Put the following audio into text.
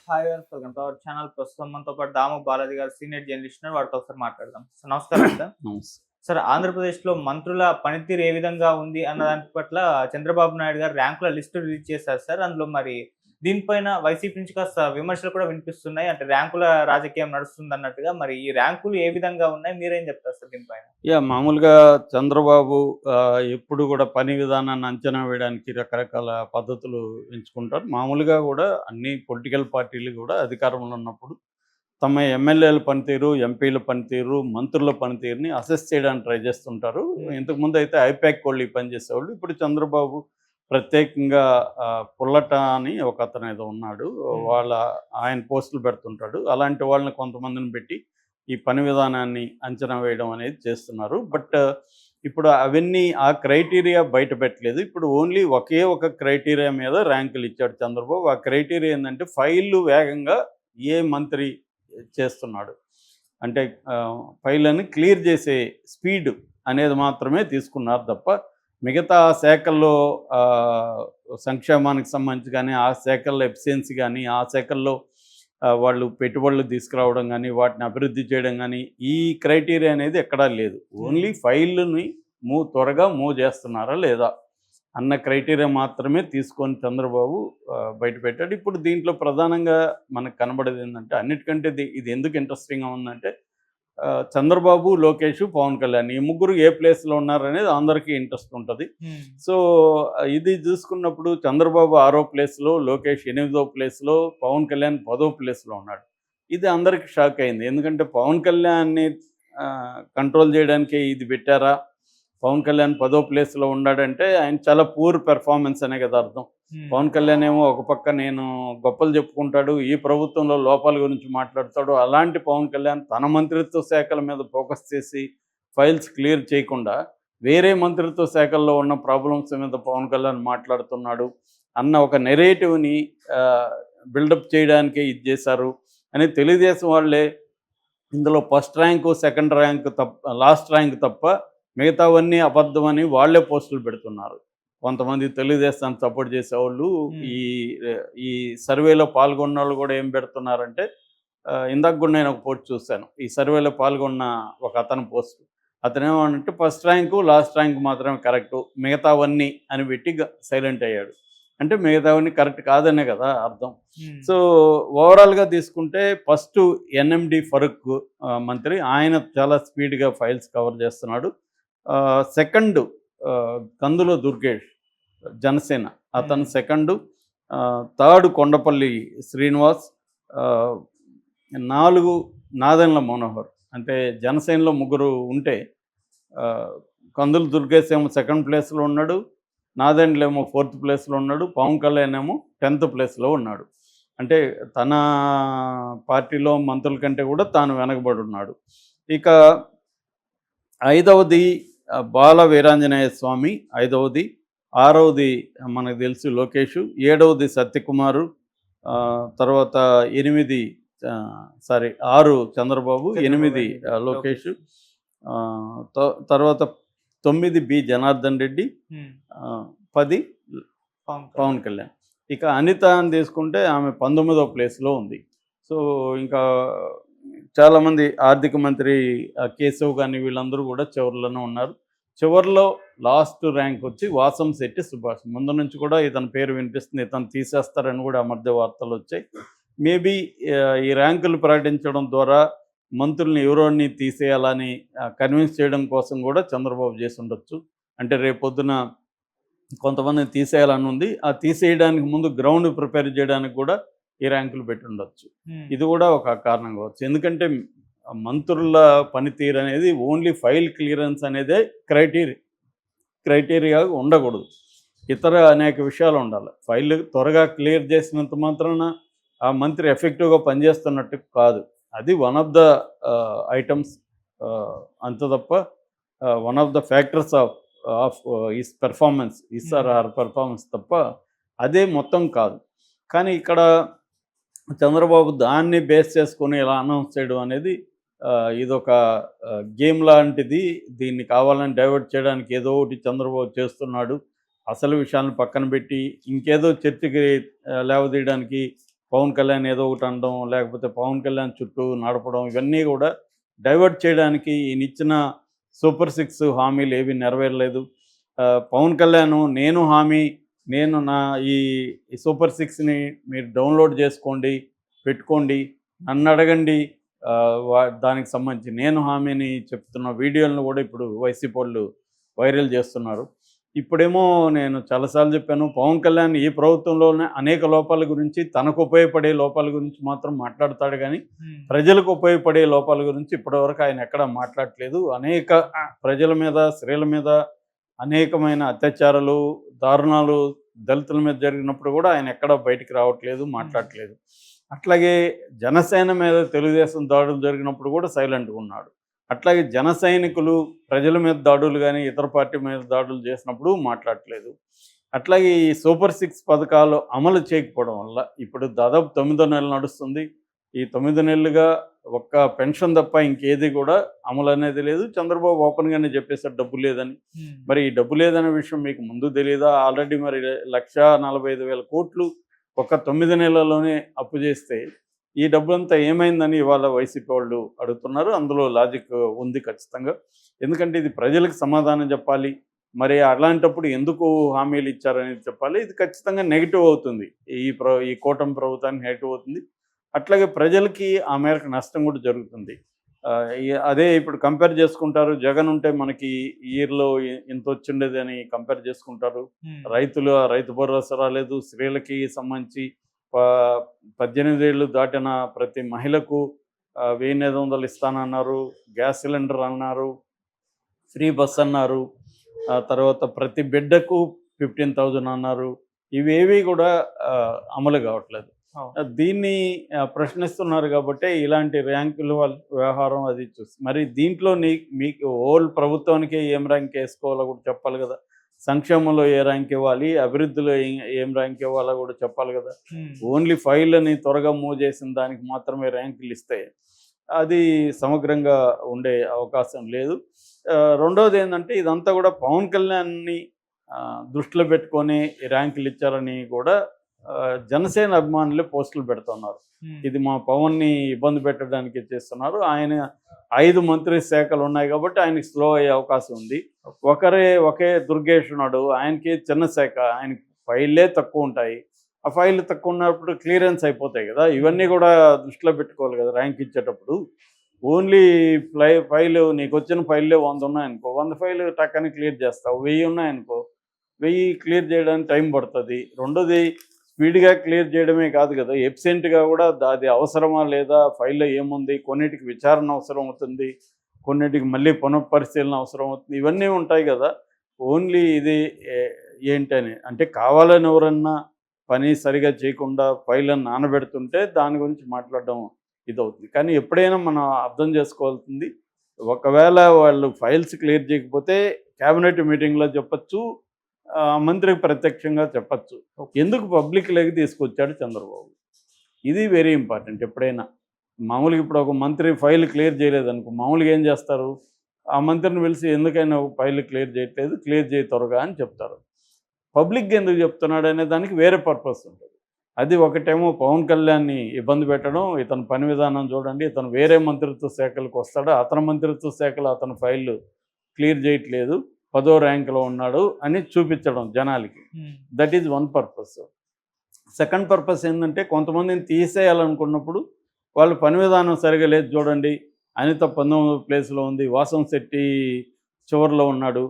Hi welcome to our channel. ప్రస్తుతం మనతో పాటు దాము బాలాజీ గారు సీనియర్ జర్నలిస్ట్ ఉన్నారు. వారితో ఒకసారి మాట్లాడదాం. సో నమస్కారం సార్. నమస్తే. సార్, ఆంధ్రప్రదేశ్‌లో మంత్రుల పనితీరు ఏ విధంగా ఉంది అన్న దాని పట్ల చంద్రబాబు నాయుడు గారు ర్యాంకుల లిస్టు రిలీజ్ చేశారు సార్. అందులో మరి దీనిపైన వైసీపీ నుంచి కాస్త విమర్శలు కూడా వినిపిస్తున్నాయి. అంటే ర్యాంకుల రాజకీయం నడుస్తుందన్నట్టుగా. మరి ఈ ర్యాంకులు ఏ విధంగా ఉన్నాయి? మీరేం చెప్తారు సార్ దీనిపైన? మామూలుగా చంద్రబాబు ఎప్పుడు కూడా పని విధానాన్ని అంచనా వేయడానికి రకరకాల పద్ధతులు ఎంచుకుంటారు. మామూలుగా కూడా అన్ని పొలిటికల్ పార్టీలు కూడా అధికారంలో ఉన్నప్పుడు తమ ఎమ్మెల్యేల పనితీరు, ఎంపీల పనితీరు, మంత్రుల పనితీరుని అసెస్ చేయడానికి ట్రై చేస్తుంటారు. ఇంతకుముందు అయితే ఐపాక్ వాళ్ళు ఈ పని చేసేవాళ్ళు. ఇప్పుడు చంద్రబాబు ప్రత్యేకంగా పుల్లట అని ఒక అతను ఏదో ఉన్నాడు. ఆయన పోస్టులు పెడుతుంటాడు. అలాంటి వాళ్ళని కొంతమందిని పెట్టి ఈ పని విధానాన్ని అంచనా వేయడం అనేది చేస్తున్నారు. బట్ ఇప్పుడు అవన్నీ ఆ క్రైటీరియా బయట పెట్టలేదు. ఇప్పుడు ఓన్లీ ఒకే ఒక క్రైటీరియా మీద ర్యాంకులు ఇచ్చాడు చంద్రబాబు. ఆ క్రైటీరియా ఏంటంటే ఫైళ్ళు వేగంగా ఏ మంత్రి చేస్తున్నాడు, అంటే ఫైళ్ళని క్లియర్ చేసే స్పీడ్ అనేది మాత్రమే తీసుకున్నారు తప్ప మిగతా శాఖల్లో సంక్షేమానికి సంబంధించి కానీ, ఆ శాఖల్లో ఎఫిషియన్సీ కానీ, ఆ శాఖల్లో వాళ్ళు పెట్టుబడులు తీసుకురావడం కానీ, వాటిని అభివృద్ధి చేయడం కానీ, ఈ క్రైటీరియా అనేది ఎక్కడా లేదు. ఓన్లీ ఫైళ్ళని త్వరగా మూవ్ చేస్తున్నారా లేదా అన్న క్రైటీరియా మాత్రమే తీసుకొని చంద్రబాబు బయటపెట్టాడు. ఇప్పుడు దీంట్లో ప్రధానంగా మనకు కనబడేది ఏంటంటే, అన్నిటికంటే ఇది ఎందుకు ఇంట్రెస్టింగ్గా ఉందంటే, చంద్రబాబు, లోకేష్, పవన్ కళ్యాణ్ ఈ ముగ్గురు ఏ ప్లేస్లో ఉన్నారనేది అందరికీ ఇంట్రెస్ట్ ఉంటుంది. సో ఇది చూసుకున్నప్పుడు చంద్రబాబు 6వ ప్లేస్లో, లోకేష్ 8వ ప్లేస్లో, పవన్ కళ్యాణ్ 10వ ప్లేస్లో ఉన్నాడు. ఇది అందరికీ షాక్ అయింది. ఎందుకంటే పవన్ కళ్యాణ్ని కంట్రోల్ చేయడానికే ఇది పెట్టారా, పవన్ కళ్యాణ్ 10వ ప్లేస్లో ఉన్నాడంటే ఆయన చాలా పూర్ పెర్ఫార్మెన్స్ అనే కదా అర్థం. పవన్ కళ్యాణ్ ఏమో ఒక పక్క నేను గొప్పలు చెప్పుకుంటాడు, ఈ ప్రభుత్వంలో లోపాల గురించి మాట్లాడతాడు. అలాంటి పవన్ కళ్యాణ్ తన మంత్రిత్వ శాఖల మీద ఫోకస్ చేసి ఫైల్స్ క్లియర్ చేయకుండా వేరే మంత్రిత్వ శాఖల్లో ఉన్న ప్రాబ్లమ్స్ మీద పవన్ కళ్యాణ్ మాట్లాడుతున్నాడు అన్న ఒక నెరేటివ్ని బిల్డప్ చేయడానికే ఇది చేశారు అని తెలుగుదేశం వాళ్ళే ఇందులో ఫస్ట్ ర్యాంకు, సెకండ్ ర్యాంకు తప్ప, లాస్ట్ ర్యాంక్ తప్ప మిగతావన్నీ అబద్ధమని వాళ్లే పోస్టులు పెడుతున్నారు. కొంతమంది తెలుగుదేశాన్ని సపోర్ట్ చేసేవాళ్ళు ఈ సర్వేలో పాల్గొన్న వాళ్ళు కూడా ఏం పెడుతున్నారంటే, ఇందాక కూడా నేను ఒక పోస్ట్ చూశాను. ఈ సర్వేలో పాల్గొన్న ఒక అతను పోస్ట్, అతను ఏమంటే ఫస్ట్ ర్యాంకు, లాస్ట్ ర్యాంకు మాత్రమే కరెక్టు, మిగతావన్నీ అని పెట్టి సైలెంట్ అయ్యాడు. అంటే మిగతావన్నీ కరెక్ట్ కాదనే కదా అర్థం. సో ఓవరాల్గా తీసుకుంటే ఫస్ట్ ఎన్ఎండి ఫరూక్ మంత్రి, ఆయన చాలా స్పీడ్గా ఫైల్స్ కవర్ చేస్తున్నాడు. సెకండ్ కందుల దుర్గేష్, జనసేన, అతను సెకండు. థర్డ్ కొండపల్లి శ్రీనివాస్, 4 నాదెండ్ల మనోహర్. అంటే జనసేనలో ముగ్గురు ఉంటే కందుల దుర్గేష్ ఏమో సెకండ్ ప్లేస్లో ఉన్నాడు, నాదెండ్ల ఏమో 4th ప్లేస్లో ఉన్నాడు, పవన్ కళ్యాణ్ ఏమో 10th ప్లేస్లో ఉన్నాడు. అంటే తన పార్టీలో మంత్రుల కంటే కూడా తాను వెనకబడి ఉన్నాడు. ఇక 5వది బాల వీరాంజనేయ స్వామి, 5వది. 6వది మనకు తెలుసు లోకేష్, 7వది సత్యకుమారు, తర్వాత 6 చంద్రబాబు, 8 లోకేష్, తర్వాత 9 బి జనార్దన్ రెడ్డి, 10 పవన్ కళ్యాణ్. ఇక అనిత అని తీసుకుంటే ఆమె 19వ ప్లేస్లో ఉంది. సో ఇంకా చాలామంది ఆర్థిక మంత్రి కేశవ్ కానీ వీళ్ళందరూ కూడా చివరిలోనే ఉన్నారు. చివరిలో లాస్ట్ ర్యాంక్ వచ్చి వాసంశెట్టి సుభాష్. ముందు నుంచి కూడా ఇతని పేరు వినిపిస్తుంది, ఇతను తీసేస్తారని కూడా ఆ మధ్య వార్తలు వచ్చాయి. మేబీ ఈ ర్యాంకులు ప్రకటించడం ద్వారా మంత్రుల్ని ఎవరోని తీసేయాలని కన్విన్స్ చేయడం కోసం కూడా చంద్రబాబు చేసి ఉండొచ్చు. అంటే రేపొద్దున కొంతమందిని తీసేయాలని ఉంది. ఆ తీసేయడానికి ముందు గ్రౌండ్ ప్రిపేర్ చేయడానికి కూడా ఈ ర్యాంకులు పెట్టి ఉండొచ్చు. ఇది కూడా ఒక కారణం కావచ్చు. ఎందుకంటే మంత్రుల పనితీరు అనేది ఓన్లీ ఫైల్ క్లియరెన్స్ అనేదే క్రైటీరియా ఉండకూడదు. ఇతర అనేక విషయాలు ఉండాలి. ఫైల్ త్వరగా క్లియర్ చేసినంత మాత్రాన ఆ మంత్రి ఎఫెక్టివ్గా పనిచేస్తున్నట్టు కాదు. అది వన్ ఆఫ్ ద ఐటమ్స్, అంత తప్ప one of the factors of his performance, performance తప్ప అదే మొత్తం కాదు. కానీ ఇక్కడ చంద్రబాబు దాన్ని బేస్ చేసుకొని ఇలా అనౌన్స్ చేయడం అనేది ఇదొక గేమ్ లాంటిది. దీన్ని కావాలని డైవర్ట్ చేయడానికి ఏదో ఒకటి చంద్రబాబు చేస్తున్నాడు. అసలు విషయాలను పక్కన పెట్టి ఇంకేదో చర్చకి లేవదీయడానికి పవన్ కళ్యాణ్ ఏదో ఒకటి అనడం, లేకపోతే పవన్ కళ్యాణ్ చుట్టూ నడపడం, ఇవన్నీ కూడా డైవర్ట్ చేయడానికి ఈయనిచ్చిన సూపర్ 6 హామీలు ఏవి నెరవేరలేదు. పవన్ కళ్యాణ్ నేను హామీ, నేను నా ఈ సూపర్ 6ని మీరు డౌన్లోడ్ చేసుకోండి, పెట్టుకోండి, నన్ను అడగండి, దానికి సంబంధించి నేను హామీని చెప్తున్న వీడియోలను కూడా ఇప్పుడు వైసీపీ వాళ్ళు వైరల్ చేస్తున్నారు. ఇప్పుడేమో నేను చాలాసార్లు చెప్పాను, పవన్ కళ్యాణ్ ఈ ప్రభుత్వంలోనే అనేక లోపాల గురించి, తనకు ఉపయోగపడే లోపాల గురించి మాత్రం మాట్లాడతాడు కానీ ప్రజలకు ఉపయోగపడే లోపాల గురించి ఇప్పటివరకు ఆయన ఎక్కడా మాట్లాడట్లేదు. అనేక ప్రజల మీద, స్త్రీల మీద అనేకమైన అత్యాచారాలు, దారుణాలు దళితుల మీద జరిగినప్పుడు కూడా ఆయన ఎక్కడా బయటికి రావట్లేదు, మాట్లాడట్లేదు. అట్లాగే జనసేన మీద తెలుగుదేశం దాడులు జరిగినప్పుడు కూడా సైలెంట్గా ఉన్నాడు. అట్లాగే జన సైనికులు ప్రజల మీద దాడులు కానీ ఇతర పార్టీ మీద దాడులు చేసినప్పుడు మాట్లాడట్లేదు. అట్లాగే ఈ సూపర్ 6 పథకాలు అమలు చేయకపోవడం వల్ల ఇప్పుడు దాదాపు 9వ నెల నడుస్తుంది. ఈ 9 నెలలుగా ఒక్క పెన్షన్ తప్ప ఇంకేది కూడా అమలు అనేది లేదు. చంద్రబాబు ఓపెన్గానే చెప్పేశారు డబ్బు లేదని. మరి ఈ డబ్బు లేదనే విషయం మీకు ముందు తెలియదా? ఆల్రెడీ మరి 1,45,000 కోట్లు ఒక 9 నెలల్లోనే అప్పు చేస్తే ఈ డబ్బులంతా ఏమైందని ఇవాళ వైసీపీ వాళ్ళు అడుగుతున్నారు. అందులో లాజిక్ ఉంది ఖచ్చితంగా. ఎందుకంటే ఇది ప్రజలకు సమాధానం చెప్పాలి. మరి అలాంటప్పుడు ఎందుకు హామీలు ఇచ్చారనేది చెప్పాలి. ఇది ఖచ్చితంగా నెగిటివ్ అవుతుంది. ఈ కూటమి ప్రభుత్వానికి నెగిటివ్ అవుతుంది. అట్లాగే ప్రజలకి ఆ మేరకు నష్టం కూడా జరుగుతుంది. అదే ఇప్పుడు కంపేర్ చేసుకుంటారు. జగన్ ఉంటే మనకి ఇయర్లో ఇంత వచ్చిండేది అని కంపేర్ చేసుకుంటారు. రైతు భరోసా రాలేదు. స్త్రీలకి సంబంధించి 18 ఏళ్ళు దాటిన ప్రతి మహిళకు 1,500 ఇస్తానన్నారు. గ్యాస్ సిలిండర్ అన్నారు. ఫ్రీ బస్ అన్నారు. తర్వాత ప్రతి బిడ్డకు 15,000 అన్నారు. ఇవేవి కూడా అమలు కావట్లేదు. దీన్ని ప్రశ్నిస్తున్నారు కాబట్టి ఇలాంటి ర్యాంకుల వ్యవహారం అది చూసి మరి దీంట్లో మీకు ఓల్డ్ ప్రభుత్వానికి ఏం ర్యాంక్ వేసుకోవాలో కూడా చెప్పాలి కదా. సంక్షేమంలో ఏ ర్యాంక్ ఇవ్వాలి, అభివృద్ధిలో ఏం ర్యాంక్ ఇవ్వాలో కూడా చెప్పాలి కదా. ఓన్లీ ఫైళ్ళని త్వరగా మూవ్ చేసిన దానికి మాత్రమే ర్యాంకులు ఇస్తే అది సమగ్రంగా ఉండే అవకాశం లేదు. రెండవది ఏంటంటే ఇదంతా కూడా పవన్ కళ్యాణ్ని దృష్టిలో పెట్టుకొని ర్యాంకులు ఇచ్చారని కూడా జనసేన అభిమానులే పోస్టులు పెడుతున్నారు. ఇది మా పవన్ని ఇబ్బంది పెట్టడానికి చేస్తున్నారు. ఆయన 5 మంత్రి శాఖలు ఉన్నాయి కాబట్టి ఆయనకి స్లో అయ్యే అవకాశం ఉంది. ఒకే దుర్గేష్ ఉన్నాడు, ఆయనకి చిన్న శాఖ, ఆయనకి ఫైళ్ళే తక్కువ ఉంటాయి. ఆ ఫైళ్ళు తక్కువ ఉన్నప్పుడు క్లియరెన్స్ అయిపోతాయి కదా. ఇవన్నీ కూడా దృష్టిలో పెట్టుకోవాలి కదా ర్యాంక్ ఇచ్చేటప్పుడు. ఓన్లీ ఫైలు నీకు వచ్చిన ఫైళ్ళే 100 ఉన్నాయనుకో, 100 ఫైలు టక్కని క్లియర్ చేస్తావు. 1000 ఉన్నాయనుకో, 1000 క్లియర్ చేయడానికి టైం పడుతుంది. రెండోది స్పీడ్గా క్లియర్ చేయడమే కాదు కదా, ఎబ్సెంట్గా కూడా అది అవసరమా లేదా, ఫైల్లో ఏముంది, కొన్నిటికి విచారణ అవసరం అవుతుంది, కొన్నిటికి మళ్ళీ పునఃపరిశీలన అవసరం అవుతుంది. ఇవన్నీ ఉంటాయి కదా. ఓన్లీ ఇది ఏంటని అంటే కావాలని ఎవరన్నా పని సరిగా చేయకుండా ఫైళ్ళని నానబెడుతుంటే దాని గురించి మాట్లాడడం ఇదవుతుంది. కానీ ఎప్పుడైనా మనం అర్థం చేసుకోవాల్సింది, ఒకవేళ వాళ్ళు ఫైల్స్ క్లియర్ చేయకపోతే క్యాబినెట్ మీటింగ్లో చెప్పచ్చు, మంత్రికి ప్రత్యక్షంగా చెప్పచ్చు. ఎందుకు పబ్లిక్లోకి తీసుకొచ్చాడు చంద్రబాబు, ఇది వెరీ ఇంపార్టెంట్. ఎప్పుడైనా మామూలుగా ఇప్పుడు ఒక మంత్రి ఫైల్ క్లియర్ చేయలేదనుకో, మామూలుగా ఏం చేస్తారు, ఆ మంత్రిని పిలిచి ఎందుకైనా ఒక ఫైల్ క్లియర్ చేయట్లేదు, క్లియర్ చేయి త్వరగా అని చెప్తారు. పబ్లిక్గా ఎందుకు చెప్తున్నాడు అనే దానికి వేరే పర్పస్ ఉంటుంది. అది ఒకటేమో పవన్ కళ్యాణ్ని ఇబ్బంది పెట్టడం, ఇతను పని విధానం చూడండి, ఇతను వేరే మంత్రిత్వ శాఖలకు వస్తాడు, అతని మంత్రిత్వ శాఖలో అతని ఫైళ్ళు క్లియర్ చేయట్లేదు, 10వ ర్యాంకులో ఉన్నాడు అని చూపించడం జనాలకి. That is one purpose. Second purpose ఏంటంటే కొంతమందిని తీసేయాలనుకున్నప్పుడు వాళ్ళు పని విధానం సరిగా లేదు చూడండి, అనిత 19వ ప్లేస్లో ఉంది, వాసం శెట్టి చివరిలో ఉన్నాడు,